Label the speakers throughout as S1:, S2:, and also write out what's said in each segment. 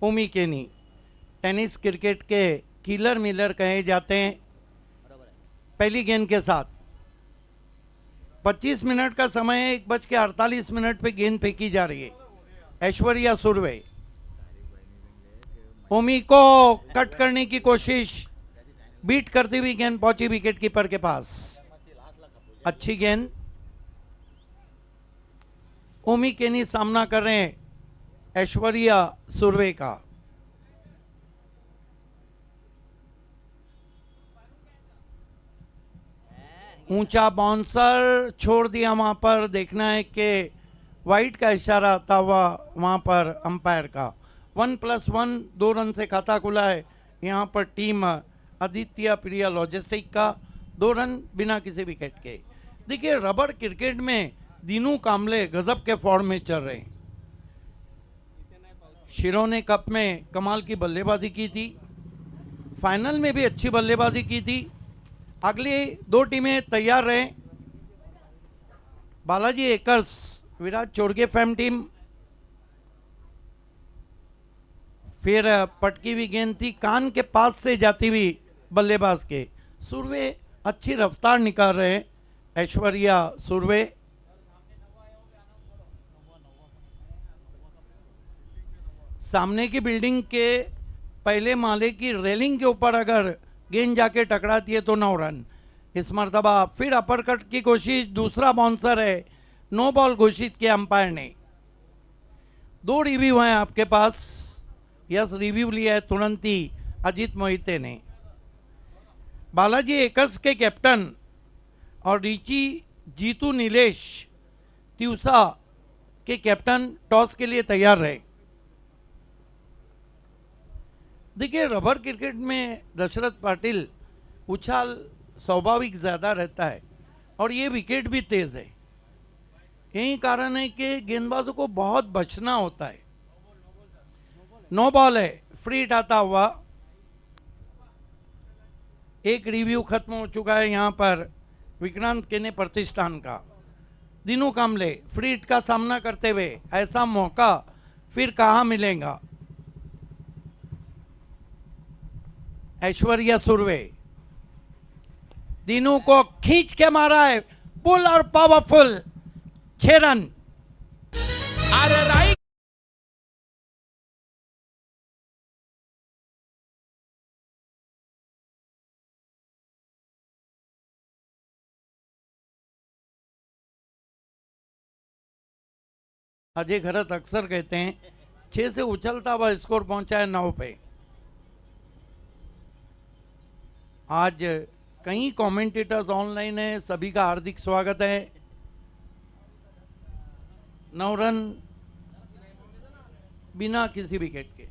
S1: ओमी केनी tennis cricket के killer Miller कहे जाते हैं। पहली गेंद के साथ 25 मिनट का समय है, 1:48 पे गेंद फेंकी जा रही है। ऐश्वर्या सुरवे ओमी को कट करने की कोशिश, बीट करती हुई गेंद पहुंची विकेट कीपर के पास। अच्छी गेंद, ओमी केनी सामना कर रहे हैं ऐश्वर्या सुरवे का। ऊंचा बाउंसर छोड़ दिया वहां पर। देखना है कि वाइड का इशारा आता हुआ वहां पर अंपायर का। 1+1 2 रन से खाता खुला है यहां पर टीम आदित्य प्रिया लॉजिस्टिक का। 2 रन बिना किसी विकेट के। देखिए रबड़ क्रिकेट में दीनू कामले गजब के फॉर्म में चल रहे हैं। शिरोने कप में कमाल की बल्लेबाजी की थी, फाइनल में भी अच्छी बल्लेबाजी की थी। अगली 2 टीमें तैयार रहे। Balaji acres Virat Chorge fam team. फिर पटकी हुई गेंद थी, कान के पास से जाती हुई बल्लेबाज के। सुरवे अच्छी रफ्तार निकाल रहे हैं ऐश्वर्या सुरवे। सामने की बिल्डिंग के पहले माले की रेलिंग के ऊपर अगर गेंद जाके टकराती है तो 9 रन। इस मरतबा फिर अपरकट की कोशिश, दूसरा बाउंसर है, नो बॉल घोषित किया अंपायर ने। 2 रिव्यू हैं आपके पास। यस, रिव्यू लिया है तुरंत ही अजीत मोहिते ने। बालाजी एकर्स के कैप्टन और रिची जीतू नीलेश त्यूसा के कैप्टन टॉस के लिए तैयार रहे। देखिए रबर क्रिकेट में दशरथ पाटिल उछाल स्वाभाविक ज़्यादा रहता है और ये विकेट भी तेज है। यही कारण है कि गेंदबाजों को बहुत बचना होता है। नो बॉल है, फ्री हिट आता हुआ। एक रिव्यू खत्म हो चुका है यहां पर विक्रांत केने प्रतिष्ठान का। दीनू कामले फ्री हिट का सामना करते हुए, ऐसा मौका फिर कहां मिलेगा। ऐश्वर्या सुरवे दीनू को खींच के मारा है, पुल और पावरफुल। 6 रन।
S2: अरे राइट
S1: अजय घरत अक्सर कहते हैं 6 से उछलता हुआ स्कोर पहुंचा है 9 पे। आज कई कमेंटेटर्स ऑनलाइन है, सभी का हार्दिक स्वागत है। 9 रन बिना किसी विकेट के।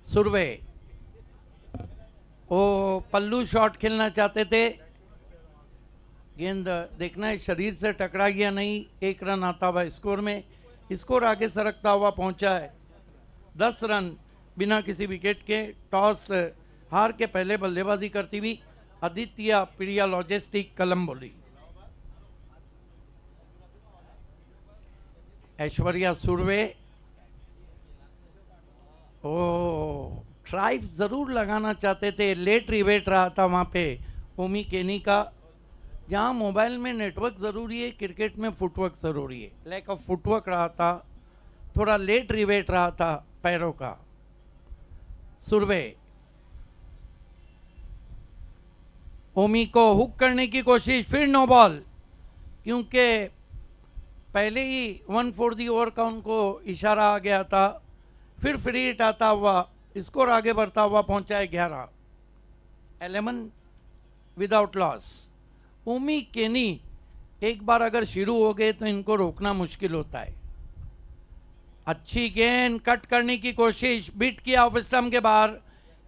S1: सुरवे वो पल्लू शॉट खेलना चाहते थे, गेंद देखना है शरीर से टकरा गया नहीं। 1 रन आता हुआ स्कोर में। स्कोर आगे सरकता हुआ पहुंचा है 10 रन बिना किसी विकेट के। टॉस हार के पहले बल्लेबाजी करती हुई आदित्य प्रिया लॉजिस्टिक कलम्बोली। ऐश्वर्या सुरवे ओ ड्राइव जरूर लगाना चाहते थे, लेट रिवेट रहा था वहाँ पे ओमी केनी का। जहाँ मोबाइल में नेटवर्क ज़रूरी है, क्रिकेट में फुटवर्क ज़रूरी है। लैक ऑफ फुटवर्क रहा था, थोड़ा लेट रिवेट रहा था पैरों का। सुरवे ओमी को हुक करने की कोशिश, फिर नो बॉल, क्योंकि पहले ही 1/4 ओवर का उनको इशारा आ गया था। फिर फ्री हिट आता हुआ, स्कोर आगे बढ़ता हुआ पहुंचा है 11। 11 विदाउट लॉस। ओमी केनी एक बार अगर शुरू हो गए तो इनको रोकना मुश्किल होता है। अच्छी गेंद, कट करने की कोशिश, बीट किया ऑफ स्टंप के बाहर।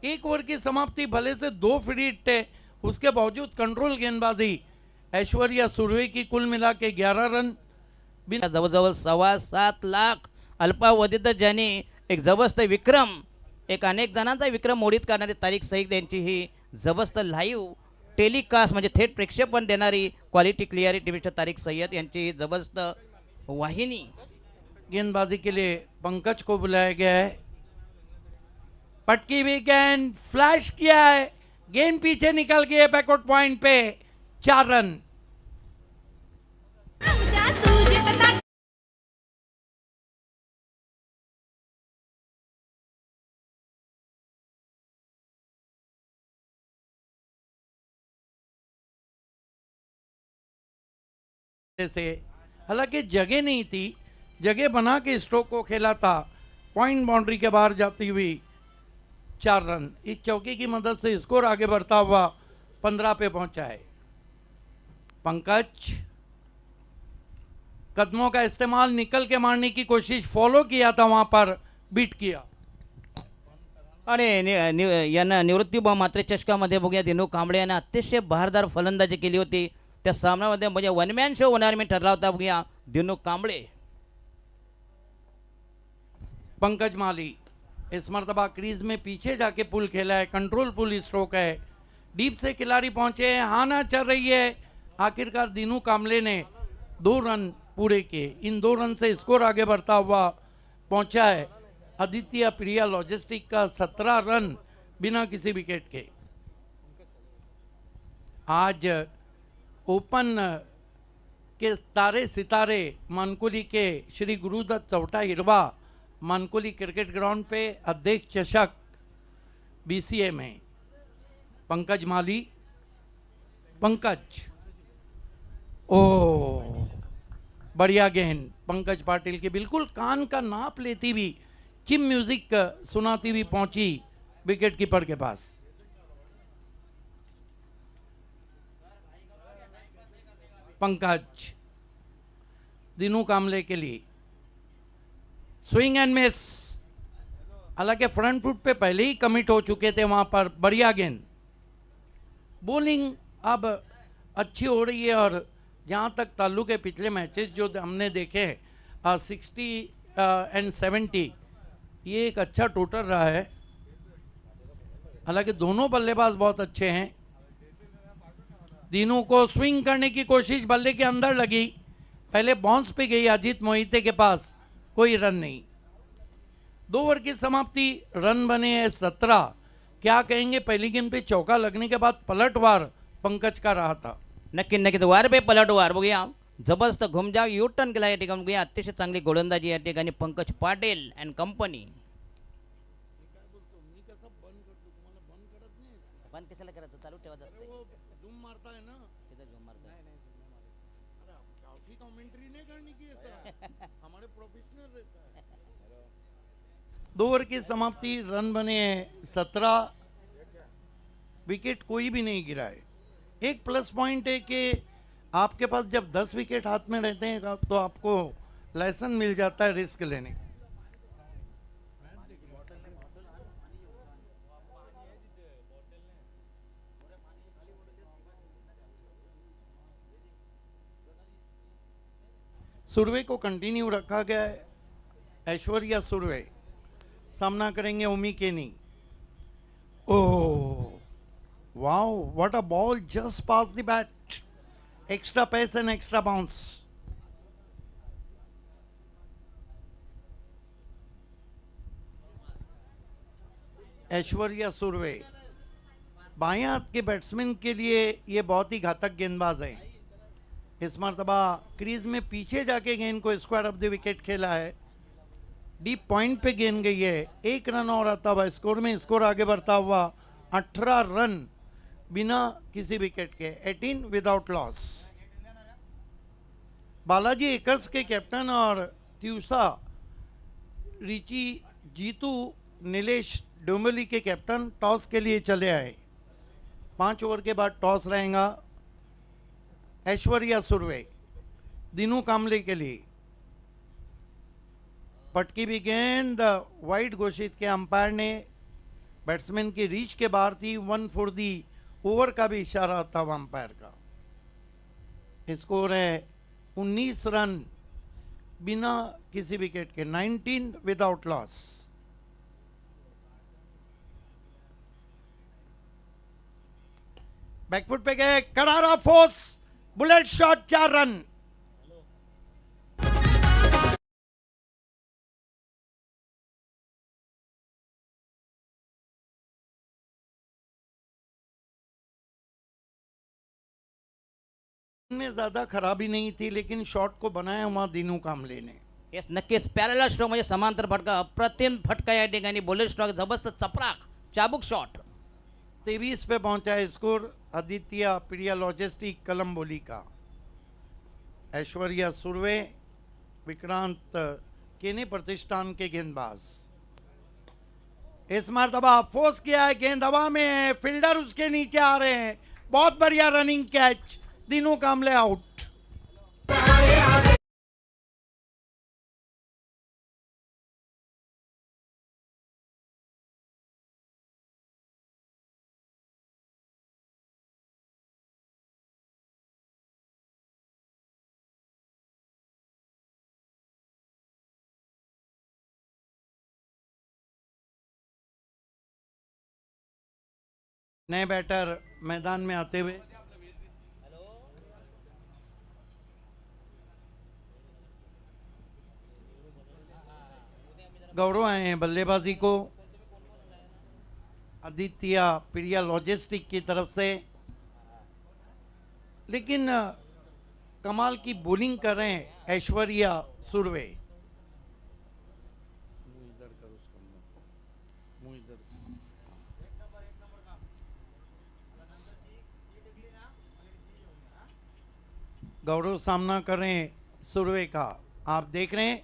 S1: 1 ओवर की समाप्ति, भले से 2 फ्री हिट थे, उसके बावजूद कंट्रोल गेंदबाजी ऐश्वर्या सुरवे की। कुल मिला के 11 रन।
S3: जवळजवळ 7.25 लाख अल्पावधीत ज्यांनी एक जबरदस्त विक्रम, एक अनेक जणांचा विक्रम मोडीत करणारी तारीख सईद यांची ही जबरदस्त लाईव्ह टेलिकास्ट म्हणजे थेट प्रेक्षेपण देणारी quality clarity mister Tariq Sayyad यांची जबरदस्त वाहिनी.
S1: गेंदबाजी के लिए पंकज को बुलाया गया है. पटकी भी गेंद फ्लैश किया है, गेंद पीछे निकल गई है बैकआउट पॉइंट पे. 4 रन.
S4: आमच्या सुजित तात्या
S1: से हालांकि जगह नहीं थी, जगह बना के स्ट्रोक को खेला था. पॉइंट बाउंड्री के बाहर जाती हुई 4 रन. इस चौके की मदद से स्कोर आगे बढ़ता हुआ 15 पे पहुंचा है. पंकज कदमों का इस्तेमाल, निकल के मारने की कोशिश, फॉलो किया था, वहां पर बीट किया.
S3: आणि यानं निवृत्तीबा मात्र चषकामध्ये बघूया दिनू कांबळे यानं अतिशय बहारदार फलंदाजी केली होती. त्या सामन्यामध्ये म्हणजे वनमॅन शो होणार मी ठरला होता. बघूया दिनू कांबळे.
S1: पंकज माली इस मरतबा क्रीज में पीछे जाके पुल खेला है, कंट्रोल पुल स्ट्रोक है. डीप से खिलाड़ी पहुंचे हैं, हाना चल रही है. आखिरकार दिनू कांबले ने 2 रन पूरे किए. इन 2 रन से स्कोर आगे बढ़ता हुआ पहुंचा है. आदित्य प्रिया लॉजिस्टिक का 17 रन बिना किसी विकेट के. आज ओपन के तारे सितारे मानकुली के श्री गुरुदत्त चौटा हिरवा मानकुली क्रिकेट ग्राउंड पे अध्यक्ष चषक बीसीए में पंकज माली. पंकज, ओ बढ़िया गेंद पंकज पाटिल की, बिल्कुल कान का नाप लेती हुई, चिम म्यूजिक सुनाती हुई पहुंची विकेट कीपर के पास. पंकज दिनू कांबले के लिए स्विंग एंड मिस. हालांकि फ्रंट फुट पे पहले ही कमिट हो चुके थे वहां पर. बढ़िया गेंद. बॉलिंग अब अच्छी हो रही है और जहां तक ताल्लुक है पिछले मैचेस जो हमने देखे 60 एंड 70, ये एक अच्छा टोटल रहा है. हालांकि दोनों बल्लेबाज बहुत अच्छे हैं. दिनू को स्विंग करने की कोशिश, बल्ले के अंदर लगी, पहले बाउंस पे गई अजीत मोहिते के पास, कोई रन नहीं. 2 ओवर की समाप्ति, रन बने हैं 17. क्या कहेंगे, पहली गेंद पे चौका लगने के बाद पलटवार पंकज का रहा था.
S3: नक्की नक्कीच वार पे पलटवार. बघूया जबरदस्त घुमजाव यू टर्न केला या ठिकाणी. बघूया अतिशय चांगली गोलंदाजी या ठिकाणी पंकज पाटील अँड कंपनी. बंद कशाला करायचं, चालू ठेवत असते.
S1: झूम मारता है ना, कमेंट्री नहीं करनी की हमारे प्रोफेशनल रहता है. 2 ओवर की समाप्ति, रन बने 17. विकेट कोई भी नहीं गिरा है. एक प्लस पॉइंट है कि आपके पास जब 10 विकेट हाथ में रहते हैं तो आपको लाइसेंस मिल जाता है रिस्क लेने का. सुरवे को कंटिन्यू रखा गया है. ऐश्वर्या सुरवे सामना करेंगे उमी केनी. Oh wow, what a ball, just pass the bat. Extra pace and extra bounce. Aishwarya Surve बाएं हाथ के बैट्समैन के लिए ये बहुत ही घातक गेंदबाज है. इस मरतबा क्रीज में पीछे जाके गेंद को स्क्वायर ऑफ द विकेट खेला है. डीप पॉइंट पे गेंद गई है. 1 रन और आता हुआ स्कोर में, स्कोर आगे बढ़ता हुआ 18 रन बिना किसी विकेट के, 18 विदाउट लॉस. बालाजी एकर्स के कैप्टन और त्यूसा रिची जीतू नीलेश डोंबिवली के कैप्टन टॉस के लिए चले आए. 5 ओवर के बाद टॉस रहेगा. ऐश्वर्या सुरवे दिनू कांबले के लिए. पटकी भी गेंद वाइड घोषित किया अंपायर ने. बैट्समैन की रीच के बाहर थी. 1 फॉर दी ओवर का भी इशारा था अंपायर का. स्कोर है 19 रन बिना किसी विकेट के, 19 विदाउट लॉस. बैकफुट पे गए, करारा फोर्स, बुलेट शॉट, 4 रन। में ज्यादा खराबी नहीं थी, लेकिन शॉट को बनाया वहां दिनू कांबळे ने।
S3: येस, नक्कीच पॅरलल स्ट्रोक म्हणजे समांतर फटका, अप्रतिम फटका या ठिकाणी, बुलेट स्ट्रोक जबरदस्त चपराक चाबुक शॉट।
S1: 23 पे पहुंचा है स्कोर आदित्य पीडिया लॉजिस्टिक कलम्बोली का। ऐश्वर्या सुर्वे, विक्रांत केने प्रतिष्ठान के गेंदबाज। इस मरतबा फोर्स किया है, गेंद हवा में है, फील्डर उसके नीचे आ रहे हैं, बहुत बढ़िया running catch, Dinu Kamble out. नए बैटर मैदान में आते हुए गौरव आए हैं बल्लेबाजी को आदित्य पीडिया लॉजिस्टिक की तरफ से, लेकिन कमाल की बॉलिंग कर रहे हैं ऐश्वर्या सुर्वे। गौरव सामना कर रहे हैं सुर्वे का। आप देख रहे हैं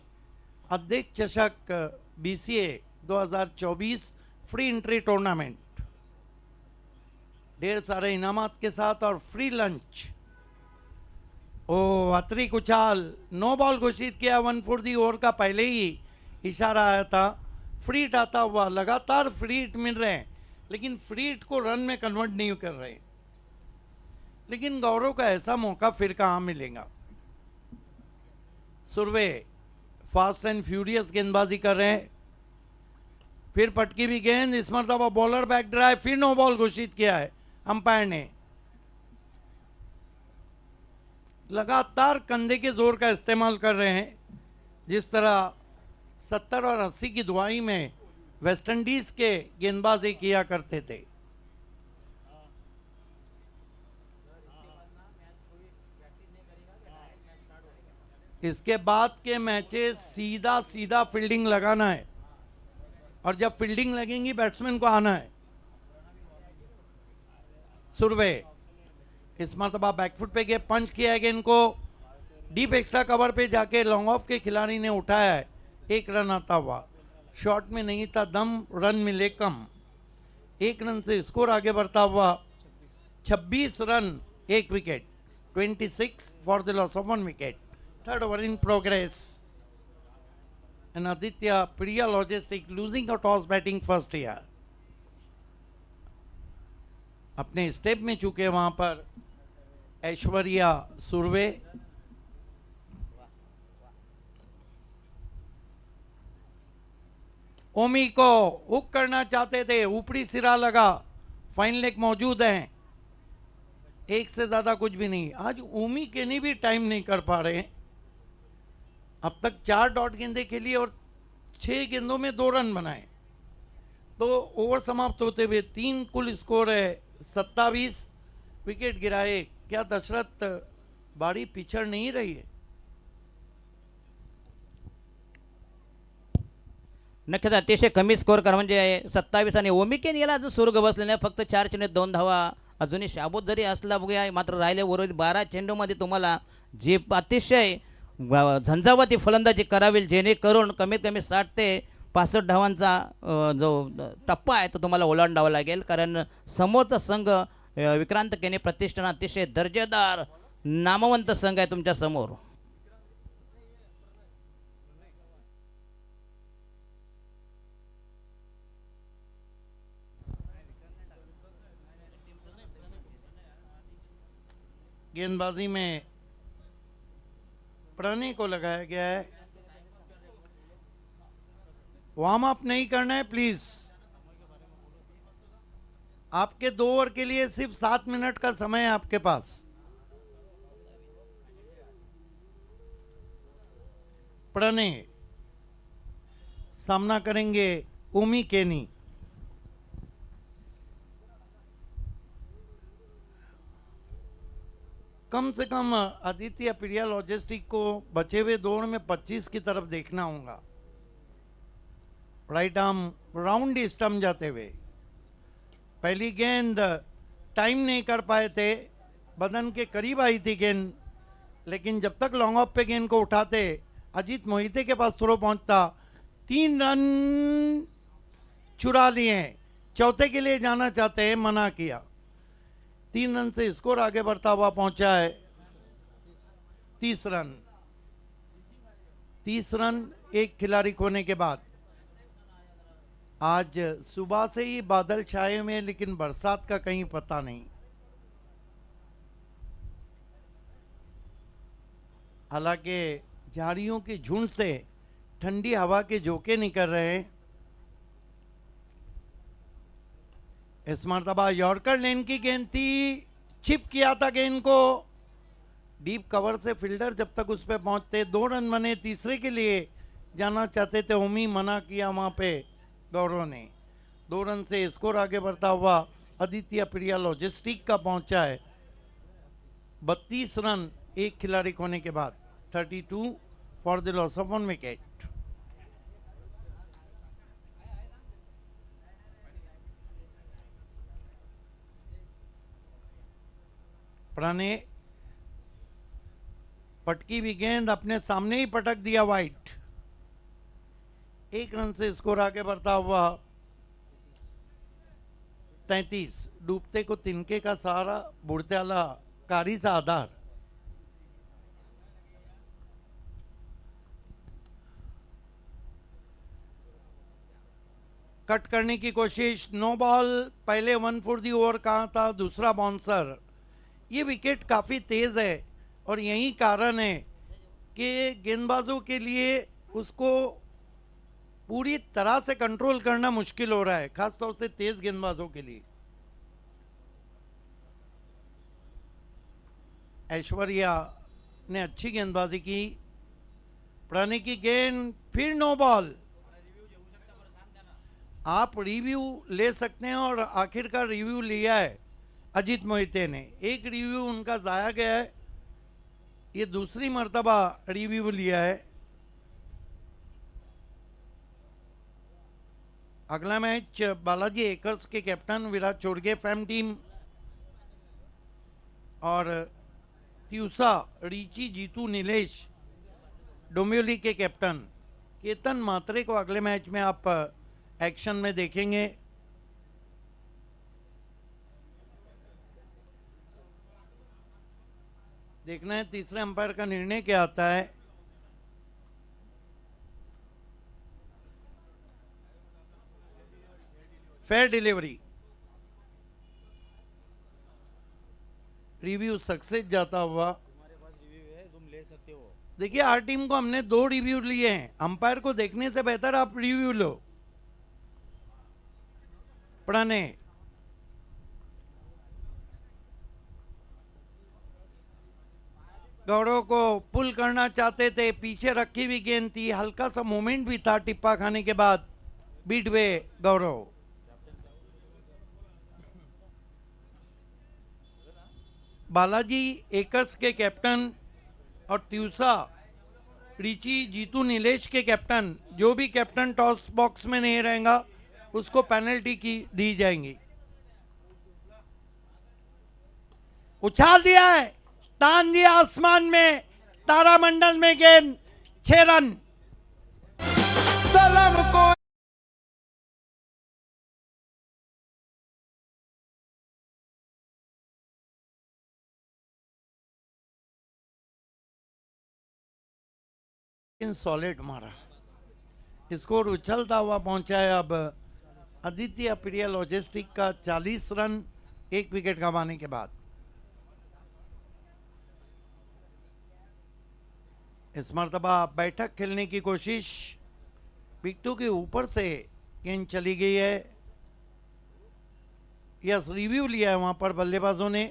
S1: अध्यक्ष चषक बीसीए 2024 फ्री एंट्री टूर्नामेंट, ढेर सारे इनामात के साथ और फ्री लंच। ओ अतिरिक्त उछाल, नो बॉल घोषित किया। 1/4 ओवर का पहले ही इशारा आया था, फ्री हिट आता हुआ, लगातार फ्री हिट मिल रहे हैं, लेकिन फ्री हिट को रन में कन्वर्ट नहीं कर रहे। लेकिन गौरव का ऐसा मौका फिर कहाँ मिलेगा। सुर्वे फास्ट एंड फ्यूरियस गेंदबाजी कर रहे हैं, फिर पटकी भी गेंद, इस मरतबा बॉलर बैक ड्राइव, फिर नो बॉल घोषित किया है अंपायर ने। लगातार कंधे के जोर का इस्तेमाल कर रहे हैं, जिस तरह 70 और 80 की दुआई में वेस्टइंडीज के गेंदबाजी किया करते थे। इसके बाद के मैचेस सीधा सीधा फील्डिंग लगाना है, और जब फील्डिंग लगेंगी बैट्समैन को आना है। सुर्वे इस मरतबा बैकफुट पे गए, पंच किया है गेंद को, डीप एक्स्ट्रा कवर पे जाके लॉन्ग ऑफ के खिलाड़ी ने उठाया है, 1 रन आता हुआ। शॉट में नहीं था दम, रन मिले कम, 1 रन से स्कोर आगे बढ़ता हुआ 26 run, 1 wicket, 26 for the loss of 1 wicket. Third over in progress, and Aditya Piriya Logistic losing a toss batting first here. अपने स्टेप में चुके वहां पर ऐश्वर्या सुर्वे। ओमी को हुक करना चाहते थे, ऊपरी सिरा लगा, फाइन लेग मौजूद हैं, 1 से ज्यादा कुछ भी नहीं। आज ओमी के नहीं भी टाइम नहीं कर पा रहे हैं। अब तक 4 डॉट गेंदे खेली और 6 गेंदों में 2 रन बनाए। तो ओवर समाप्त होते हुए 3 कुल स्कोर है, 27 विकेट गिराए। क्या दशरथ बाड़ी पिछड़ नहीं रही है?
S3: नक्कीच अतिशय कमी स्कोर कर म्हणजे 27, आणि ओमिकेन याला अजून सुर्ग बसलेला आहे, फक्त 4 चेंडूत 2 धावा अजूनही शाबूत जरी असला बघूया, मात्र राहिले उर्वरित 12 चेंडूमध्ये तुम्हाला जे अतिशय झंझावाती फलंदाजी करावी, जेणेकरून कमीत कमी 60 ते 65 धावांचा जो टप्पा आहे तो तुम्हाला ओलांडावा लागेल, कारण समोरचा संघ विक्रांत केने प्रतिष्ठान अतिशय दर्जेदार नामवंत संघ आहे तुमच्या समोर।
S1: गेंदबाजी में प्रणय को लगाया गया है, वार्म अप नहीं करना है प्लीज। आपके 2 ओवर के लिए सिर्फ 7 मिनट का समय है आपके पास। प्रणय सामना करेंगे ओमी केनी। कम से कम आदित्य पिड़िया लॉजिस्टिक को बचे हुए दौड़ में 25 की तरफ देखना होगा। राइट आर्म राउंड स्टंप जाते हुए, पहली गेंद टाइम नहीं कर पाए थे, बदन के करीब आई थी गेंद, लेकिन जब तक लॉन्ग ऑफ पे गेंद को उठाते अजीत मोहिते के पास थ्रो पहुंचता। 3 रन चुरा लिए, चौथे के लिए जाना चाहते हैं, मना किया। 3 रन से स्कोर आगे बढ़ता हुआ पहुंचा है 30 रन। 30 रन एक खिलाड़ी खोने के बाद। आज सुबह से ही बादल छाए हुए हैं, लेकिन बरसात का कहीं पता नहीं। हालांकि झाड़ियों की झुंड से ठंडी हवा के झोंके निकल रहे हैं। इस मर्तबा यॉर्कर लेन की गेंद थी, चिप किया था गेंद को, डीप कवर से फील्डर जब तक उस पर पहुंचते 2 रन बने, तीसरे के लिए जाना चाहते थे, ओमी मना किया वहां पे गौरव ने। 2 रन से स्कोर आगे बढ़ता हुआ आदित्य पिड़िया लॉजिस्टिक का पहुंचा है 32 रन एक खिलाड़ी खोने के बाद। 32 for the loss of 1 wicket. Pranay Patki भी गेंद अपने सामने ही पटक दिया वाइट। 1 रन से स्कोर आगे बढ़ता हुआ 33। डूबते को तिनके का सहारा, बुढ़ते वाला कारी सा आधार। कट करने की कोशिश, नो बॉल। पहले 1 फॉर दी ओवर कहा था, दूसरा बाउंसर। ये विकेट काफी तेज है और यही कारण है कि गेंदबाजों के लिए उसको पूरी तरह से कंट्रोल करना मुश्किल हो रहा है, खासतौर से तेज गेंदबाजों के लिए। ऐश्वर्या ने अच्छी गेंदबाजी की। प्रणय की गेंद, फिर नो बॉल। आप रिव्यू ले सकते हैं और आखिरकार रिव्यू लिया है अजीत मोहिते ने। एक रिव्यू उनका जाया गया है, ये दूसरी मर्तबा रिव्यू लिया है। अगला मैच बालाजी एकर्स के captain Virat Chorge fam team और त्यूसा रीची जीतू नीलेश डोंबिवली के कैप्टन। केतन मात्रे को अगले मैच में आप एक्शन में देखेंगे। देखना है तीसरे अंपायर का निर्णय क्या आता है। फेयर डिलीवरी, रिव्यू सक्सेस जाता हुआ। देखिए, हर टीम को हमने 2 रिव्यू लिए हैं, अंपायर को देखने से बेहतर आप रिव्यू लो। प्रणय गौरव को पुल करना चाहते थे, पीछे रखी हुई गेंद थी, हल्का सा मोमेंट भी था टिप्पा खाने के बाद। बीटवे गौरव। बालाजी एकर्स के कैप्टन और त्यूसा रिची जीतू नीलेश के कैप्टन, जो भी कैप्टन टॉस बॉक्स में नहीं रहेगा उसको पेनल्टी की दी जाएंगी। उछाल दिया है, तान दिया आसमान में, तारामंडल में गेंद, 6 रन।
S2: सलाम को
S1: सॉलिड मारा, स्कोर उछलता हुआ पहुंचा है अब आदित्य पिड़िया लॉजिस्टिक का 40 रन 1 विकेट गंवाने के बाद। इस मर्तबा बैठक खेलने की कोशिश, विकेटों के ऊपर से गेंद चली गई है। यस रिव्यू लिया है वहां पर बल्लेबाजों ने।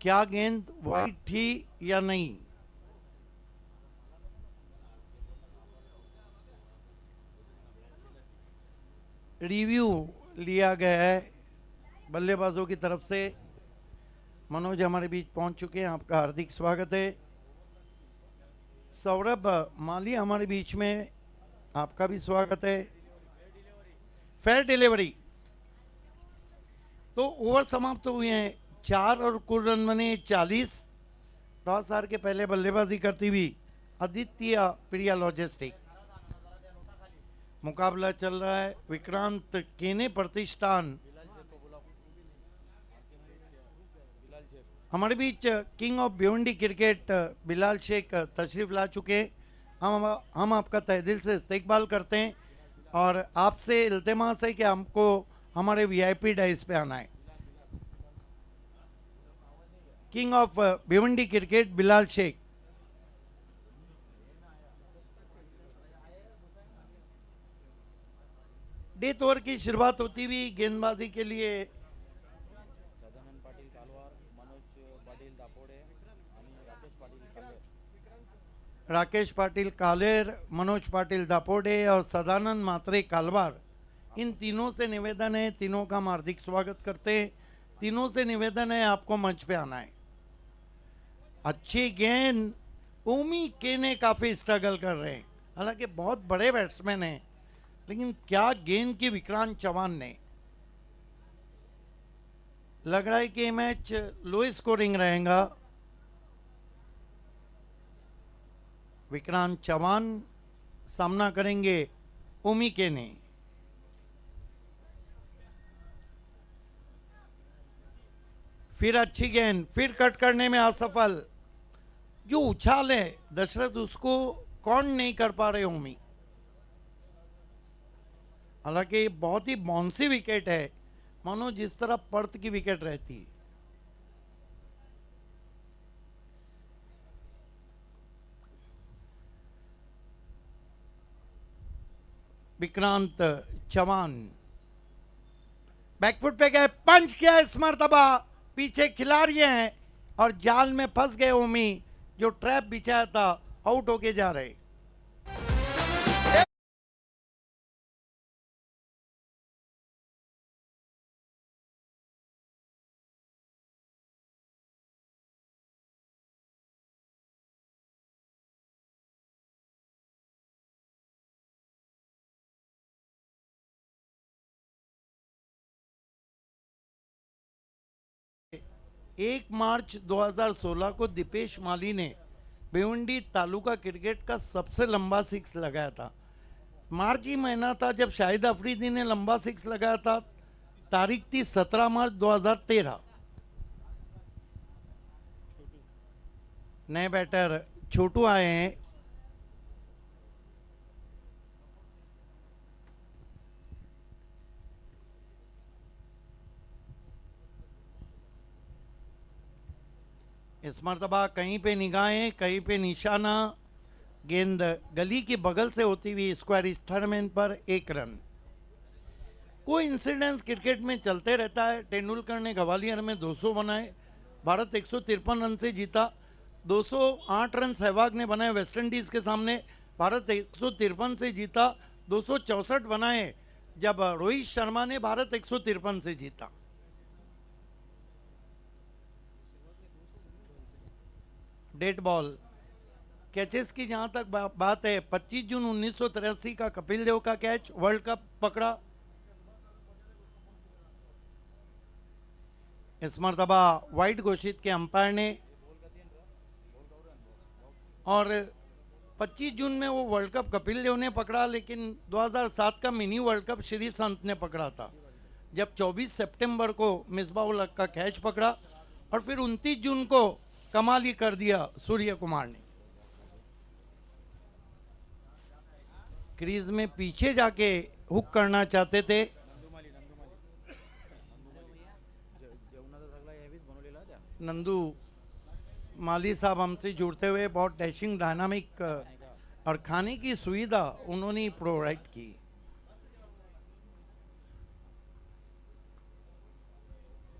S1: क्या गेंद वाइड थी या नहीं? रिव्यू लिया गया है बल्लेबाजों की तरफ से। मनोज हमारे बीच पहुंच चुके हैं, आपका हार्दिक स्वागत है। सौरभ माली हमारे बीच में, आपका भी स्वागत है। Fair delivery. तो ओवर समाप्त हुए हैं 4 और कुल रन बने 40। टॉस हार के पहले बल्लेबाजी करती हुई आदित्य प्रिया लॉजिस्टिक। मुकाबला चल रहा है विक्रांत केने प्रतिष्ठान। हमारे बीच king of Bhiwandi cricket Bilal Shaikh तशरीफ ला चुके हैं। हम आपका तहे दिल से इस्तकबाल करते हैं और आपसे इल्तिमास है कि हमको हमारे वीआईपी डाइस पे आना है। King of Bhiwandi cricket Bilal Shaikh. Death over की शुरुआत होती हुई गेंदबाजी के लिए राकेश पाटिल कालेर, मनोज पाटिल दापोडे और सदानंद मात्रे कालवार, इन तीनों से निवेदन है, तीनों का हम हार्दिक स्वागत करते हैं। तीनों से निवेदन है आपको मंच पे आना है। अच्छी गेंद, ओमी केने काफी स्ट्रगल कर रहे हैं, हालांकि बहुत बड़े बैट्समैन हैं, लेकिन क्या गेंद की विक्रांत चौहान ने। लग रहा है कि ये मैच लो स्कोरिंग रहेगा। विक्रांत चौहान सामना करेंगे ओमी केने। फिर अच्छी गेंद, फिर कट करने में असफल। जो उछाल है दशरथ, उसको कौन नहीं कर पा रहे ओमी। हालांकि ये बहुत ही बाउंसी विकेट है, मानो जिस तरह पर्थ की विकेट रहती है। विक्रांत चौहान बैकफुट पे गए, पंच किया इस मर्तबा। पीछे खिलाड़ी हैं और जाल में फंस गए ओमी, जो ट्रैप बिछाया था, आउट होके जा रहे। एक मार्च 2016 को दीपेश माली ने भिवंडी तालुका क्रिकेट का सबसे लंबा सिक्स लगाया था। मार्च ही महीना था जब शाहिद अफरीदी ने लंबा सिक्स लगाया था। तारीख थी 17 मार्च 2013। नए बैटर छोटू आए हैं। इस मर्तबा कहीं पे निगाहें, कहीं पे निशाना। गेंद गली की बगल से होती हुई स्क्वायर थर्ड मैन पर 1 रन। कोई इंसिडेंस क्रिकेट में चलते रहता है। तेंदुलकर ने ग्वालियर में 200 बनाए, भारत 153 रन से जीता। 208 रन सहवाग ने बनाए वेस्ट इंडीज के सामने, भारत 153 से जीता। 264 बनाए जब रोहित शर्मा ने भारत 153 से जीता। डेड बॉल कैचेस की जहां तक बात है, 25 जून 1983 का कपिल देव का कैच वर्ल्ड कप पकड़ा। इस मर्तबा वाइड घोषित के अंपायर ने, और 25 जून में वो वर्ल्ड कप कपिल देव ने पकड़ा, लेकिन 2007 का मिनी वर्ल्ड कप श्री संत ने पकड़ा था, जब 24 सितंबर को मिसबाह उल हक का कैच पकड़ा, और फिर 29 जून को कमाल ही कर दिया सूर्य कुमार ने। क्रीज में पीछे जाके हुक करना चाहते थे। नंदू माली साहब हमसे जुड़ते हुए बहुत डैशिंग, डायनामिक और खाने की सुविधा उन्होंने प्रोवाइड की।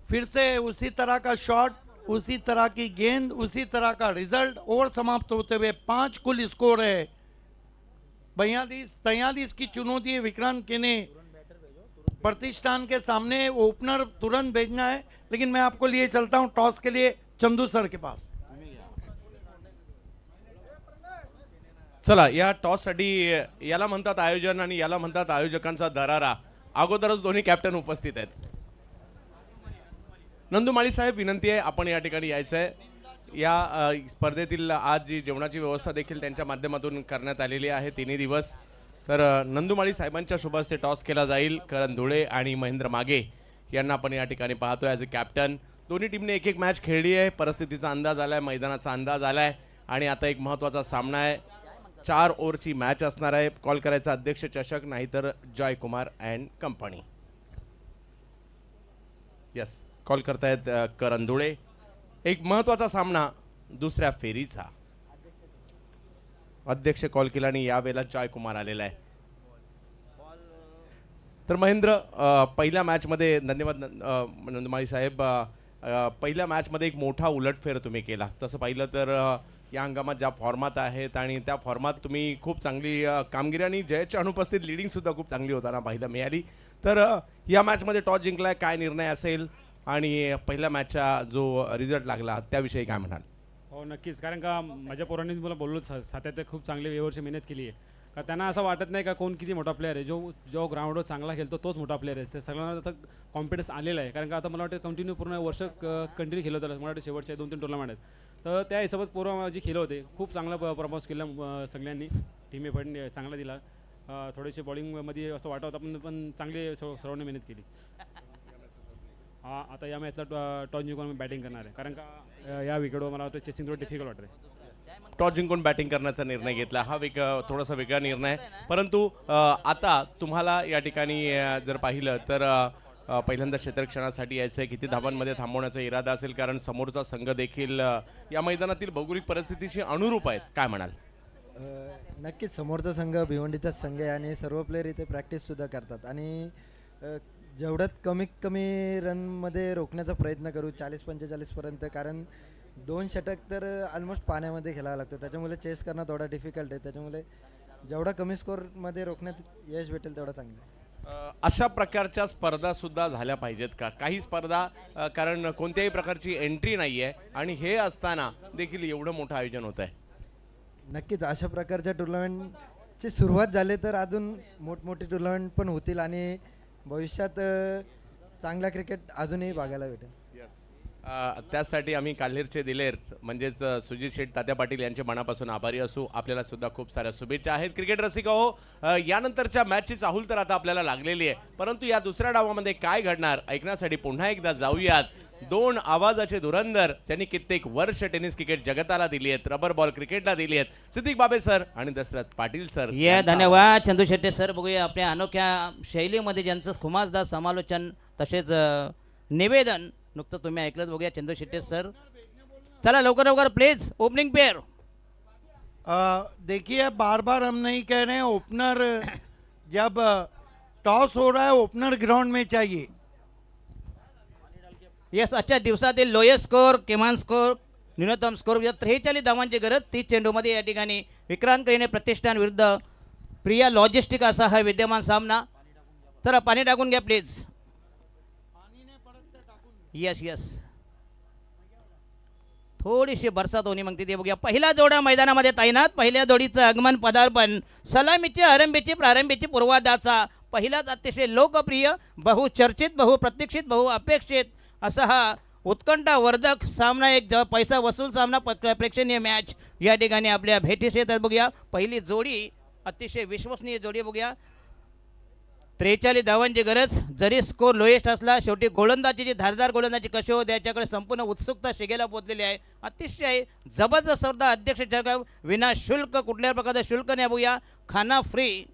S1: फिर से उसी तरह का शॉट, उसी तरह की गेंद, उसी तरह का रिजल्ट। ओवर समाप्त होते हुए 5 कुल स्कोर है। 42-43 की चुनौती है विक्रांत केने प्रतिष्ठान के सामने। ओपनर तुरंत भेजना है, लेकिन मैं आपको लिए चलता हूं टॉस के लिए चंदू सर के पास।
S2: चला, या टॉससाठी याला म्हणतात आयोजन आणि याला म्हणतात आयोजकांचा दरारा. अगोदरच दोन्ही कॅप्टन उपस्थित आहेत. नंदुमाळी साहेब, विनंती आहे आपण या ठिकाणी यायचं आहे. या स्पर्धेतील आज जी जेवणाची व्यवस्था देखील त्यांच्या माध्यमातून करण्यात आलेली आहे 3 दिवस. तर नंदुमाळी साहेबांच्या शुभ हस्ते टॉस केला जाईल. करण धुळे आणि महेंद्र मागे यांना आपण या ठिकाणी पाहतोय ॲज अ कॅप्टन. दोन्ही टीमने एक एक मॅच खेळली आहे. परिस्थितीचा अंदाज आलाय, मैदानाचा अंदाज आलाय आणि आता एक महत्त्वाचा सामना आहे. 4 ओव्हरची मॅच असणार आहे. कॉल करायचा अध्यक्ष चषक, नाहीतर Jaykumar and company. Yes, call करतायत करण धुळे. एक महत्त्वाचा सामना दुसऱ्या फेरीचा. अध्यक्ष कॉल केला आणि यावेळेला जयकुमार आलेला आहे. तर महेंद्र, पहिल्या मॅचमध्ये धन्यवाद नंदुमाळी साहेब. पहिल्या मॅचमध्ये एक मोठा उलटफेर तुम्ही केला. तसं पाहिलं तर या हंगामात ज्या फॉर्मात आहेत आणि त्या फॉर्मात तुम्ही खूप चांगली कामगिरी आणि जयच्या अनुपस्थित लिडिंग सुद्धा खूप चांगली होताना पाहायला मिळाली. तर या मॅचमध्ये टॉस जिंकलाय, काय निर्णय असेल आणि पहिल्या मॅचचा जो रिझल्ट लागला त्याविषयी काय म्हणाल?
S4: हो नक्कीच, कारण का माझ्या पोरांनी मला बोललो सातत्य खूप चांगली वेळेवरची मेहनत केली आहे. का त्यांना असं वाटत नाही का कोण किती मोठा प्लेअर आहे. जो ग्राउंडवर चांगला खेळतो तोच मोठा प्लेअर आहे. ते सगळ्यांना आता कॉन्फिडन्स आलेला आहे. कारण का आता मला वाटतं कंटिन्यू पूर्ण वर्ष कंटिन्यू खेळत आलं. मला वाटतं शेवटचे 2-3 टुर्नामेंट आहेत. तर त्या हिशोबात पोरं जी खेळ होते खूप चांगला परफॉर्मन्स केला सगळ्यांनी. टीमने पण चांगला दिला. थोडेसे बॉलिंगमध्ये असं वाटत होतं पण चांगली सर्वांनी मेहनत केली. आता या मॅचला टॉस जिंकून मी बॅटिंग करणार आहे. कारण का या विकेटवर मला वाटतं चेसिंग थोडं डिफिकल्ट वाटतं.
S2: टॉस जिंकून बॅटिंग करण्याचा निर्णय घेतला. हा थोडासा वेगळा निर्णय आहे. परंतु आता तुम्हाला या ठिकाणी जर पाहिलं तर पहिल्यांदा क्षेत्ररक्षणासाठी यायचं आहे. किती धावांमध्ये थांबवण्याचा इरादा असेल, कारण समोरचा संघ देखील या मैदानातील भौगोलिक परिस्थितीशी अनुरूप आहेत. काय म्हणाल?
S5: नक्कीच समोरचा संघ भिवंडीचाच संघ आहे आणि सर्व प्लेयर इथे प्रॅक्टिससुद्धा करतात आणि जेवढ्यात कमीत कमी रनमध्ये रोखण्याचा प्रयत्न करू 40-45 पर्यंत. कारण 2 षटक तर ऑलमोस्ट पाण्यामध्ये खेळावं लागतं, त्याच्यामुळे चेस करणं थोडा डिफिकल्ट आहे. त्याच्यामुळे जेवढा कमी स्कोरमध्ये रोखण्यात यश भेटेल तेवढं चांगलं आहे.
S2: अशा प्रकारच्या स्पर्धा सुद्धा झाल्या पाहिजेत का? काही स्पर्धा कारण कोणत्याही प्रकारची एंट्री नाही आहे आणि हे असताना देखील एवढं मोठं आयोजन होत आहे.
S5: नक्कीच अशा प्रकारच्या टुर्नामेंटची सुरुवात झाली तर अजून मोठमोठी टुर्नामेंट पण होतील आणि भविष्यात चांगला क्रिकेट अजूनही बघायला भेटेल.
S2: त्यासाठी आम्ही काल्हेरचे दिलेर म्हणजेच सुजित शेठ तात्या पाटील यांचे मनापासून आभारी असू. आपल्याला सुद्धा खूप साऱ्या शुभेच्छा आहेत. क्रिकेट रसिका हो, यानंतरच्या मॅचची चाहूल तर आता आपल्याला लागलेली आहे. परंतु या दुसऱ्या डावामध्ये काय घडणार ऐकण्यासाठी पुन्हा एकदा जाऊयात. 2 आवाजाचे धुरंधर त्यांनी कित्येक वर्ष टेनिस क्रिकेट जगताला दिली आहेत, रबर बॉल क्रिकेटला दिली आहेत. सिद्दीक बाबे सर आणि दशरथ पाटील सर.
S3: धन्यवाद चंदू शेट्टी सर. बघूया आपल्या अनोख्या शैलीमध्ये ज्यांचं खुमासदार समालोचन तसेच निवेदन नुकतं तुम्ही ऐकलं. बघूया चंदू शेट्टी सर. चला लवकर लवकर प्लीज ओपनिंग पेयर.
S1: देखिए, बार बार हम नहीं कह रहे हैं ओपनर जब टॉस हो रहा है ओपनर ग्राउंड में चाहिए.
S3: येस, आजच्या दिवसातील लोएस्ट स्कोर, किमान स्कोर, न्यूनतम स्कोर 43 धावांची गरज 30 चेंडूमध्ये या ठिकाणी विक्रांत करीने प्रतिष्ठान विरुद्ध प्रिया लॉजिस्टिक असा हा विद्यमान सामना. तर पाणी टाकून घ्या प्लीज. यस यस, थोडीशी बरसात होणी मग तिथे बघूया. पहिला जोडा मैदानामध्ये तैनात. पहिल्या जोडीचं आगमन, पदार्पण, सलामीची आरंभीची प्रारंभीची पूर्वादाचा पहिलाच अतिशय लोकप्रिय, बहुचर्चित, बहुप्रतीक्षित, बहुअपेक्षित असा हा उत्कंठावर्धक सामना, एक पैसा वसूल सामना, प्रेक्षणीय मॅच या ठिकाणी आपल्या भेटीस येतात. बघूया पहिली जोडी, अतिशय विश्वसनीय जोडी. बघूया 43 धावांची गरज. जरी स्कोर लोएस्ट असला, शेवटी गोलंदाजी जी धारदार गोलंदाजी कशी होते याच्याकडे संपूर्ण उत्सुकता शिगेला पोचलेली आहे. अतिशय जबरदस्त स्पर्धा. अध्यक्ष जग विना शुल्क, कुठल्या प्रकारचं शुल्क नाही. बघूया खाना फ्री,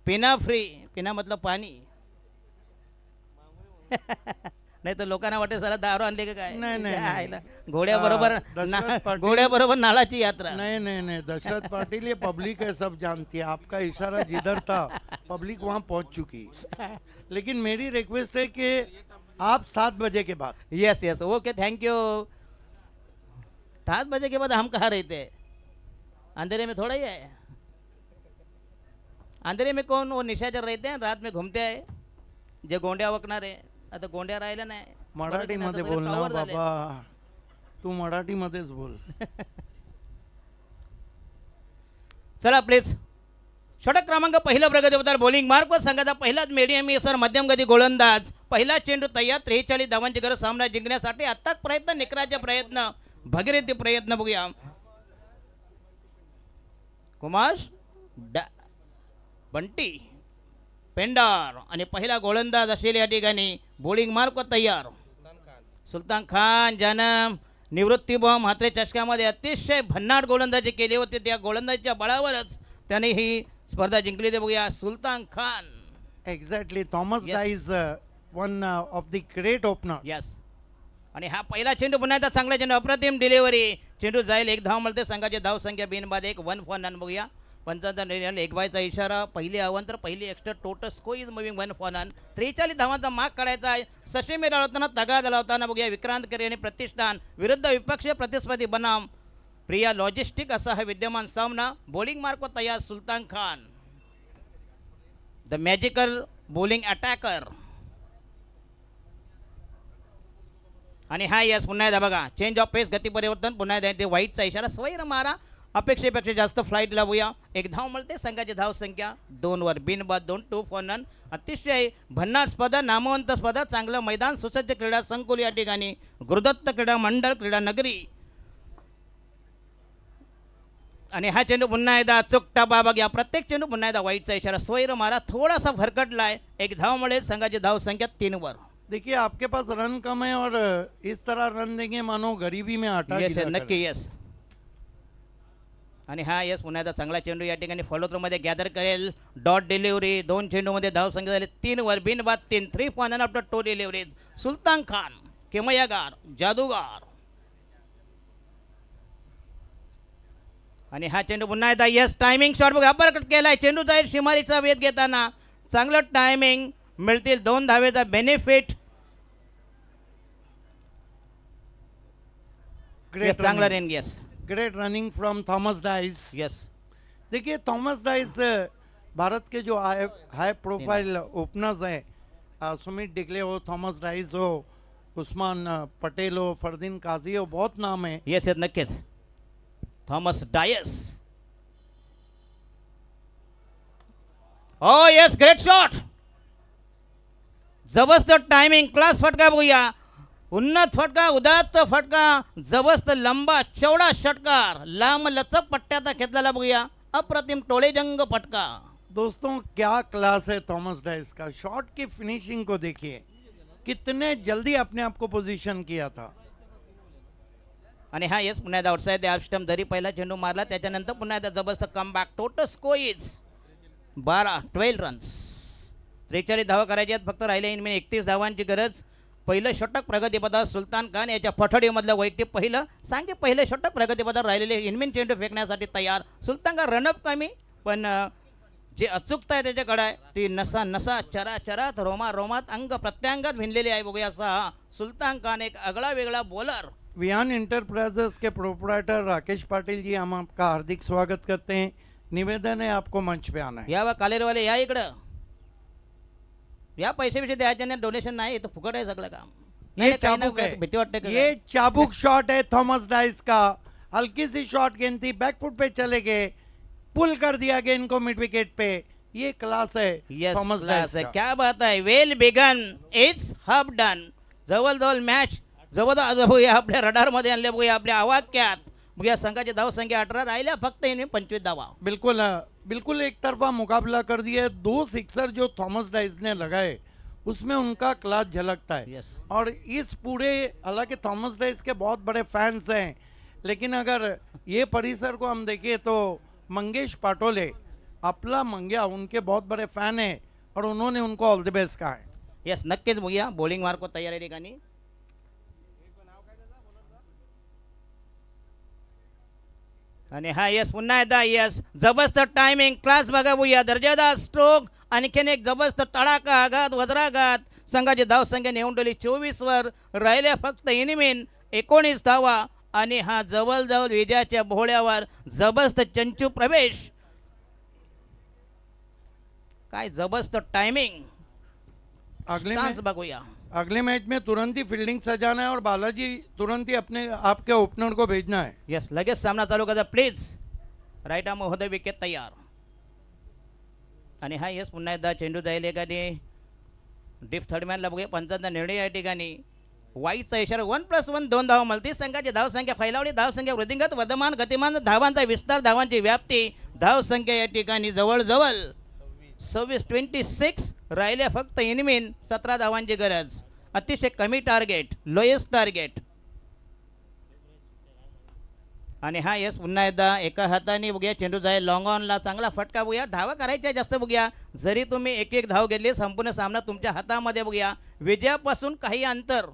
S3: पिना फ्री. पिना मतलब पाणी. नाही तर लोकांना वाटेल सारा दारू आणले का काय.
S1: नाही.
S3: घोड्याबरोबर नाळाची यात्रा.
S1: नहीं, दशरथ पाटिल, ये पब्लिक है, सब जानती है. आपका इशारा जिधर था पब्लिक वहाँ पहुँच चुकी. लेकिन मेरी रिक्वेस्ट है कि आप 7 बजे के बाद।
S3: Yes yes okay thank you. 7 बजे के बाद हम कहाँ रहते हैं? अंधेरे में थोड़ा ही है। अंधेरे में कौन वो निशाचर रहते हैं, रात में घूमते आहे जे गोंड्या वकणार आहे. आता गोंड्या राहिल्या नाही.
S1: मराठीमध्ये
S3: बरं,
S1: बोल ना
S3: tower झाले.
S1: बाबा, तू मराठीमध्येच बोल.
S3: चला प्लीज. षटक क्रमांक पहिला प्रगतीपथावर बॉलिंग मार्क व संघाचा पहिलाच मीडियम सर मध्यम गती गोलंदाज. पहिला चेंडू तयार. 43 धावांची गरज सामना जिंकण्यासाठी. आता प्रयत्न निकराचे प्रयत्न भगीरथी प्रयत्न बघूया. कुमाश बंटी पेंडार आणि पहिला गोलंदाज असेल या ठिकाणी. बॉलिंग मार्क व तयार. सुलतान खान ज्यानं निवृत्ती बॉम्ब हात्रे चषकामध्ये अतिशय भन्नाट गोलंदाजी केली होती. त्या गोलंदाजीच्या बळावरच त्याने ही स्पर्धा जिंकली. ते बघूया Sultan Khan.
S1: Exactly. Thomas
S3: Yes.
S1: Dye is one of the great opener.
S3: Yes. आणि हा पहिला चेंडू पुन्हा एकदा चांगला चेंडू. अप्रतिम डिलिव्हरी. चेंडू जाईल. एक धाव मिळते. संघाची धाव संख्या बिनबाद 1 1 फॉर नन. बघूया 55 एक बायचा इशारा. पहिली आव्हान तर पहिली extra. Total score is moving 1 for none. 43 धावांचा माग काढायचा आहे. सशेमी लावताना तगादा लावताना बघूया विक्रांत करे आणि प्रतिष्ठान विरुद्ध विपक्षीय प्रतिस्पर्धी बनाम प्रिया लॉजिस्टिक असा हा विद्यमान सामना. बॉलिंग मार्क व तयार Sultan Khan the magical bowling attacker. आणि हा यस पुन्हा एकदा बघा चेंज ऑफ पेस गती परिवर्तन. पुन्हा एकदा ते वाईटचा इशारा. स्वैर मारा. अपेक्षेपेक्षा जास्त फ्लाईट लावूया. एक धाव मिळते. संघाची धाव संख्या 2 वर बिनबाद 2 2 फॉर नन. अतिशय भन्नाट स्पर्धा नामवंत स्पर्धा. चांगलं मैदान सुसज्ज क्रीडा संकुल या ठिकाणी गुरुदत्त क्रीडा मंडळ क्रीडा नगरी. आणि हा चेंडू पुन्हा एकदा अचूक टपा बघा. प्रत्येक चेंडू पुन्हा एकदा वाईटचा इशारा. स्वैर मारा. थोडासा भरकटलाय. एक धाव मिळेल. संघाची धाव संख्या 3 वर.
S1: देखिए आपके पास रन कम है और इस तरह रन देंगे मानो गरीबी में आटा
S3: येस
S1: गिरा
S3: नक्की
S1: करे.
S3: येस. आणि हा यस पुन्हा एकदा चांगला चेंडू या ठिकाणी फॉलो थ्रू मध्ये गॅदर करेल. Dot delivery. 2 चेंडूमध्ये धाव संख्या झाली 3 वर बिनबाद 3 3 for none after 2 deliveries. Sultan Khan किमयागार जादूगार. आणि हा चेंडू पुन्हा एकदा यस टायमिंग शॉट बघा. अपरकट केलाय. चेंडू जाईल शिमारीचा वेध घेताना. चांगलं टायमिंग मिळतील. 2 धावेचा बेनिफिट.
S1: Great
S3: चांगला
S1: running.
S3: Rain. Yes
S1: Great running from Thomas Dice.
S3: Yes.
S1: देखिए थॉमस डाइस भारत के जो हाई प्रोफाइल ओपनर्स हैं, सुमित डिकले हो, थॉमस डाइस हो, उस्मान पटेल हो, फरदीन काजी हो, बहुत नाम है.
S3: येस येस नक्कीच. Thomas Dias. Oh yes great shot. जबरदस्त टायमिंग. क्लास फटका बघूया. उन्नत फटका. उदात्त फटका. जबरदस्त लंबा चौडा षटकार. लांब लचक पट्ट्याचा घेतलेला बघूया. अप्रतिम टोळेजंग फटका.
S1: दोस्तों क्या क्लास है थॉमस डाइस का. शॉट की फिनिशिंग को देखिए, कितने जल्दी अपने आप को पोजीशन किया था.
S3: आणि हा येस पुन्हा एकदा आउटसाइड द स्टंप धरी पहिला चेंडू मारला. त्याच्यानंतर पुन्हा एकदा जबरदस्त comeback. Total score is 12 runs. 43 धावा करायच्या आहेत फक्त. राहिले इनमेन 31 धावांची गरज. पहिलं षटक प्रगतीपथावर सुलतान खान याच्या पठडीमधलं वैयक्तिक पहिलं षटक प्रगतीपथावर राहिलेले इनमेन चेंडू फेकण्यासाठी तयार. सुलतान खान रनअप कमी पण जे अचूकता आहे त्याच्याकडे आहे ती नसा नसा चरा चरात रोमा रोमात अंग प्रत्यंगात भिनलेली आहे. बघूया असा हा सुलतान खान एक आगळा वेगळा बॉलर.
S1: विहान इंटरप्राइजेस के प्रोपराइटर राकेश पाटिल जी, हम आपका हार्दिक स्वागत करते हैं. निवेदन है आपको मंच पे आना है.
S3: या बा कालेरवाले या इकडं. या पैसे बिसे द्यायचे नाही. डोनेशन नाही. तो फुकट आहे सगळं काम.
S1: ये
S3: नाही, काही नाही,
S1: चाबुक है,
S3: भीती वाटते का?
S1: ये चाबुक शॉट है थॉमस डाइस का. हल्की सी शॉट गेंद थी, बैकफुट पे चले गए, पुल कर दिया गेंद को मिड विकेट पे. ये क्लास है
S3: यस
S1: थॉमस डाइस का.
S3: क्या बात आहे. Well begin it's hub done. जवळजवळ मॅच जवळ बघूया आपल्या रडारमध्ये आणले. बघूया आपल्या आवाक्यात. बघूया संघाची धाव संख्या 18 राहिल्या फक्त इन्हें 25 धावा.
S1: बिल्कुल बिल्कुल एक तरफा मुकाबला कर दिया. 2 सिक्सर जो थॉमस डाइस ने लगाए उसमें उनका क्लास झलकता है.
S3: यस
S1: और इस पूरे, हालांकि थॉमस डाइस के बहुत बड़े फैंस हैं, लेकिन अगर ये परिसर को हम देखें तो मंगेश पाटोले, अपला मंग्या, उनके बहुत बड़े फैन हैं और उन्होंने उनको ऑल द बेस्ट कहा है.
S3: यस नक्कीच बघूया. बॉलिंग मार्क तयार आहे ठिकाणी. आणि हा यस पुन्हा एकदा यस जबरदस्त टायमिंग क्लास बघा बघूया. दर्जेदार स्ट्रोक. आणखीन एक जबरदस्त तडाखा आघात वज्राघात. संघाची धावसंख्या नेऊन ठेवली 24 वर. राहिल्या फक्त इनिमिन 19 धावा आणि हा जवळजवळ विजयाच्या भोळ्यावर जबरदस्त चंचू प्रवेश. काय जबरदस्त टायमिंग.
S1: अगले
S3: स्टान्स
S1: मैच
S3: बघूया.
S1: अगले मैच में तुरंत ही फील्डिंग सजाना है और बालाजी तुरंत ही अपने आपके ओपनर को भेजना है.
S3: यस लगेच सामना चालू करा प्लीज. राईट आर्म महोदय विकेट तयार. आणि हा यस पुन्हा एकदा चेंडू जाईल एखादी डीप थर्डमॅनला बघूया. पंचांचा निर्णय या ठिकाणी वाईटचा इशारा. 1+1 2 धावा मिळतील. संघाची धावसंख्या फैलावली. धावसंख्या वृद्धिंगत वर्धमान गतिमान धावांचा विस्तार धावांची व्याप्ती. धावसंख्या या ठिकाणी जवळजवळ 26 राहिल्या फक्त इनिमिन 17 धावांची गरज. अतिशय कमी टार्गेट लोएस्ट टार्गेट. आणि हा यस पुन्हा एकदा एका हाताने बघूया चेंडू जाईल लॉंग ऑनला. चांगला फटका बघूया. धावा करायच्या जास्त बघूया. जरी तुम्ही एक एक धाव घेतली संपूर्ण सामना तुमच्या हातामध्ये बघूया. विजयापासून काही अंतर.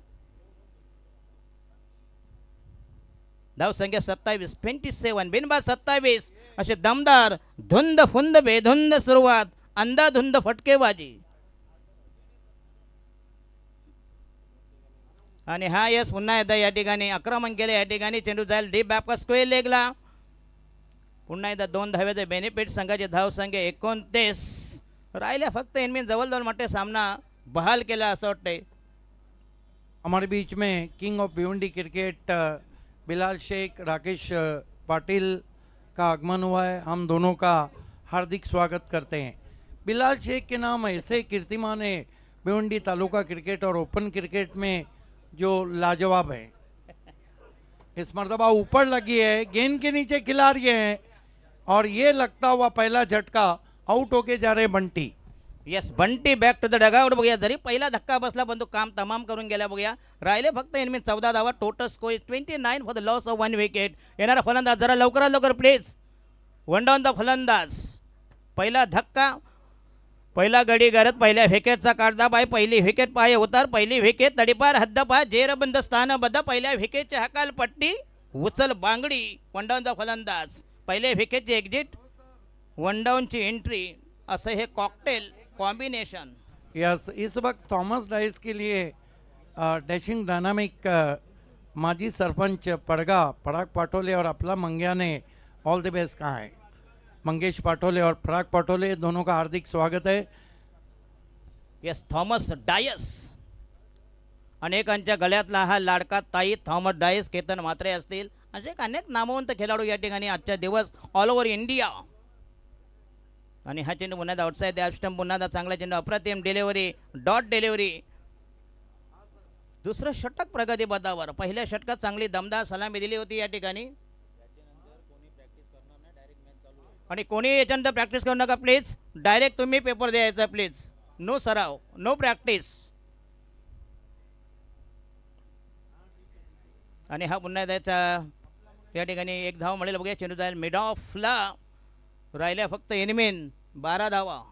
S3: धावसंख्या 27 बिनबाद 27. असे दमदार धुंद फुंद बेधुंद सुरुवात. अंधाधुंद फटकेबाजी. आणि हा यस पुन्हा एकदा या ठिकाणी आक्रमण केले. या ठिकाणी चेंडू जाईल डीप बॅक स्क्वेअर लेगला. पुन्हा एकदा 2 धावेचे बेनिफिट. संघाची धावसंख्या 29. राहिल्या फक्त इनमिन जवळजवळ मोठे सामना बहाल केला असं वाटतंय.
S1: हमारे बीच में king of Bhiwandi cricket Bilal Shaikh Rakesh Patil का आगमन हुआ है. हम दोनों का हार्दिक स्वागत करते हैं. बिलाल शेख के नाम ऐसे कीर्तिमान है भिवंडी तालुका क्रिकेट और ओपन क्रिकेट में जो लाजवाब है. इस मरतबा ऊपर लगी है, गेंद के नीचे खिला रही है और ये लगता हुआ पहला झटका आउट होके जा रहे Bunty.
S3: Yes Bunty back to the dugout बघूया. जरी पहिला धक्का बसला पण तो काम तमाम करून गेला बघूया. राहिले फक्त इनमिन 14 धावा. Total score 29 for the loss of 1 wicket. येणारा फलंदाज जरा लवकरात लवकर प्लीज. वन डाऊन द फलंदाज. पहिला धक्का पहिला गडी गरज. पहिल्या विकेटचा काढदा बाय. पहिली विकेट पाय उतार. पहिली विकेट तडीपार हद्दपार जेरबंद स्थानबद्ध. पहिल्या विकेटची हकालपट्टी उचल बांगडी. वन डाऊन द फलंदाज. पहिल्या विकेटची एक्झिट वन डाऊनची एंट्री. असं हे कॉकटेल कॉम्बिनेशन.
S1: यस इस वक्त थॉमस डाइस के लिए डैशिंग डायनामिक माजी सरपंच पराग पाटोले और अपला मंगिया ने ऑल द बेस्ट कहा है. मंगेश पाटोले और पराग पाटोले दोनों का हार्दिक स्वागत है.
S3: Yes Thomas Dias. अनेकांच्या गळ्यातला हा लाडका ताई थॉमस डायस. केतन म्हात्रे असतील असे अनेक नामवंत खेळाडू या ठिकाणी आजच्या दिवस ऑल ओव्हर इंडिया. आणि हा चेंडू पुन्हा आउटसाईड स्टंप. पुन्हा चांगला चेंडू. अप्रतिम डिलिव्हरी. Dot delivery. दुसरं षटक प्रगती पदावर. पहिल्या षटकात चांगली दमदार सलामी दिली होती या ठिकाणी. आणि कोणी याच्यानंतर प्रॅक्टिस करू नका प्लीज. डायरेक्ट तुम्ही पेपर द्यायचा प्लीज. नो सराव नो प्रॅक्टिस. आणि हा पुन्हा द्यायचा या ठिकाणी एक धाव मिळेल बघूया. चेंडू जाईल मिड ऑफला. राहिल्या फक्त इनमिन 12 धावा.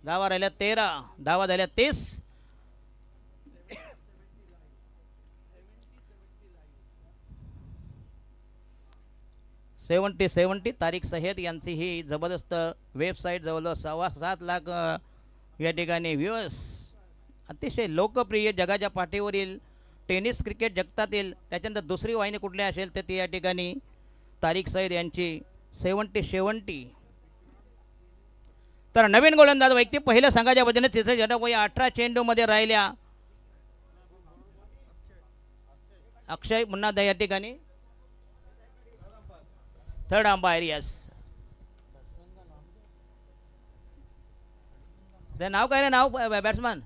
S3: धावा राहिल्या 13. धावा झाल्या 30. सेवन्टी तारिक सहेद यांची ही जबरदस्त वेबसाईट. जवळजवळ 7.25 लाख या ठिकाणी व्ह्यूअर्स. अतिशय लोकप्रिय जगाच्या पाठीवरील टेनिस क्रिकेट जगतातील त्याच्यानंतर दुसरी वाहिनी कुठली असेल तर ती या ठिकाणी तारिक सईद यांची 70. तर नवीन गोलंदाज वैयक्तिक पहिल्या संघाच्या वतीने तिसरे षटक 18 चेंडूमध्ये राहिल्या. अक्षय पुन्हा या ठिकाणी थर्ड अंपायर. यस नाव काय रे नाव बॅट्समॅन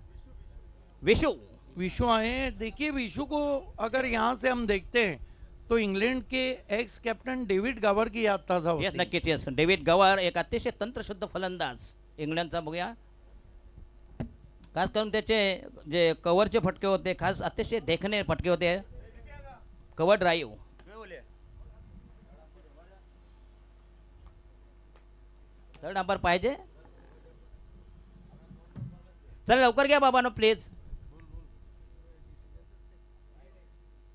S3: विशू.
S1: विशु आए. देखिए विशु को अगर यहाँ से हम देखते हैं तो इंग्लैंड के एक्स कैप्टन डेविड गवर की याद ताज़ा होती
S3: यस
S1: है.
S3: नक्कीच. यस डेव्हिड गवार एक अतिशय तंत्रशुद्ध फलंदाज इंग्लंडचा बघूया. खास करून त्याचे जे कव्हरचे फटके होते खास अतिशय देखणे फटके होते. Cover drive. थर्ड अंपायर पाहिजे. चला लवकर घ्या बाबानो प्लीज.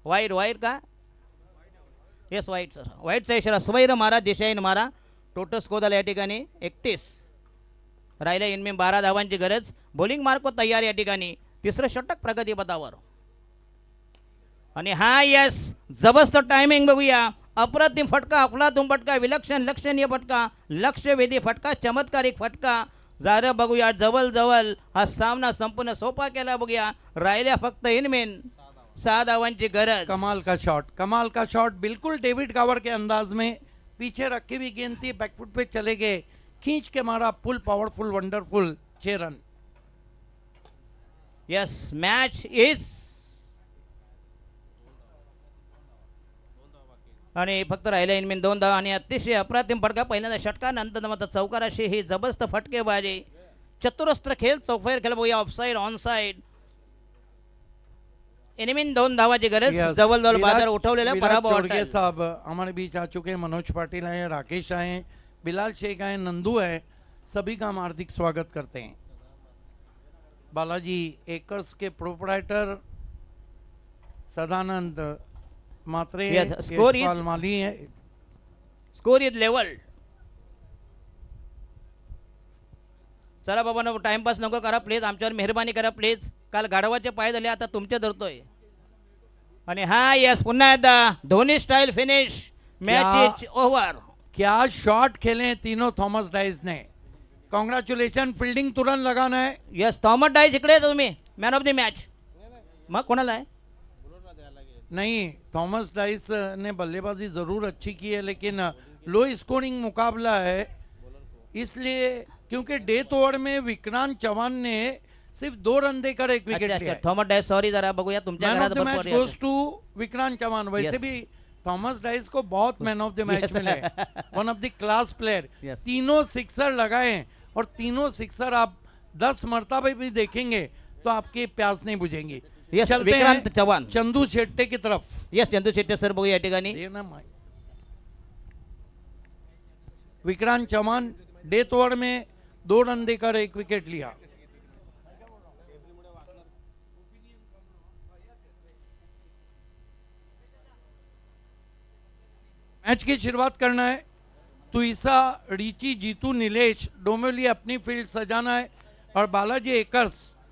S3: वाईट का. Yes wide sir. वाईटचा इशारा. स्वैर मारा दिशाहीन मारा. टोटल स्कोर झाला या ठिकाणी 31. राहिल्या इनमी 12 धावांची गरज. बॉलिंग मार्को तयार या ठिकाणी. तिसरं षटक प्रगती पथावर. आणि हा यस जबरदस्त टायमिंग बघूया. अप्रतिम फटका, अफलातून फटका, विलक्षण लक्षणीय फटका, लक्षवेधी फटका, चमत्कारिक फटका. जरा बघूया जवळ हा सामना संपूर्ण सोपा केला बघूया. राहिल्या फक्त इनमेन 6 धावांची गरज.
S1: कमाल का शॉट बिल्कुल डेविड गावर के अंदाज में पीछे रखी हुई गेंद थी, बैकफुट पे चले गए, खींच के मारा, full powerful wonderful 6 run.
S3: Yes match is आणि फक्त राहिल्या इनमेन 2 धावा आणि अतिशय अप्रतिम फटका. पहिल्यांदा षटका, नंतर मात्र चौकाराशी ही जबरदस्त फटकेबाजी. चतुरस्त्र खेळ, चौफेर खेळ बघूया. Offside, on side. इनमेन 2 धावाची गरज.
S1: Yes.
S3: जवळ बाजार
S1: विराट-
S3: उठवलेला
S1: विराट
S3: पराभव
S1: चोरगे
S3: वाटेल.
S1: साहब हमारे बीच आ चुके हैं. मनोज पाटिल हैं, राकेश आए, बिलाल शेख आए, नंदू है, सभी का हम हार्दिक स्वागत करते हैं. बालाजी एकर्स के proprietor Sadanand Matre,
S3: Yes, score is-
S1: Yashpal Mali है.
S3: Score is level. चला बाबा नको टाइमपास नको करा प्लीज, आमच्यावर मेहरबानी करा प्लीज. काल गाढवाचे पाय झाले, आता तुमचे धरतोय. आणि हा यस पुन्हा एकदा Dhoni style finish. Match is over.
S1: क्या शॉट खेले हैं तीनों थॉमस डाइस ने. कॉन्ग्रेचुलेशन, फील्डिंग तुरंत लगाना है.
S3: यस थॉमस डाईस इकडे आहे तुम्ही, मॅन ऑफ द मॅच. मग कोणाला आहे?
S1: नहीं, थॉमस डाइस ने बल्लेबाजी जरूर अच्छी की है, लेकिन लो स्कोरिंग मुकाबला है, इसलिए क्योंकि डेथ ओवर में विक्रांत चौहान ने सिर्फ 2 रन देकर 1 विकेट
S3: अच्छा
S1: लिया.
S3: अच्छा थॉमस डाईस सॉरी जरा बघूया तुमच्या
S1: मैन ऑफ
S3: घरात
S1: द मैच
S3: भरपूर
S1: गोज
S3: आहे.
S1: टू विक्रांत चौहान. वैसे
S3: Yes.
S1: भी थॉमस डाइस को बहुत man of the match
S3: Yes.
S1: मिले, one of the class player.
S3: Yes.
S1: तीनों सिक्सर लगाए हैं, और तीनों सिक्सर आप 10 मरतबा भी देखेंगे तो आपकी प्यास नहीं बुझेंगी.
S3: Yes,
S1: चलते
S3: विक्रांत
S1: हैं
S3: चव्हाण.
S1: चंदू शेट्टे की तरफ.
S3: यस चंदू शेट्टे सर बघूया या ठिकाणी.
S1: देना mike. Vikrant Chauhan death over में 2 रन देकर 1 विकेट लिया. मैच की शुरुआत करना है. तुइसा, रिची, जीतू, नीलेश, डोमेली अपनी फील्ड सजाना है, और बालाजी एकर्स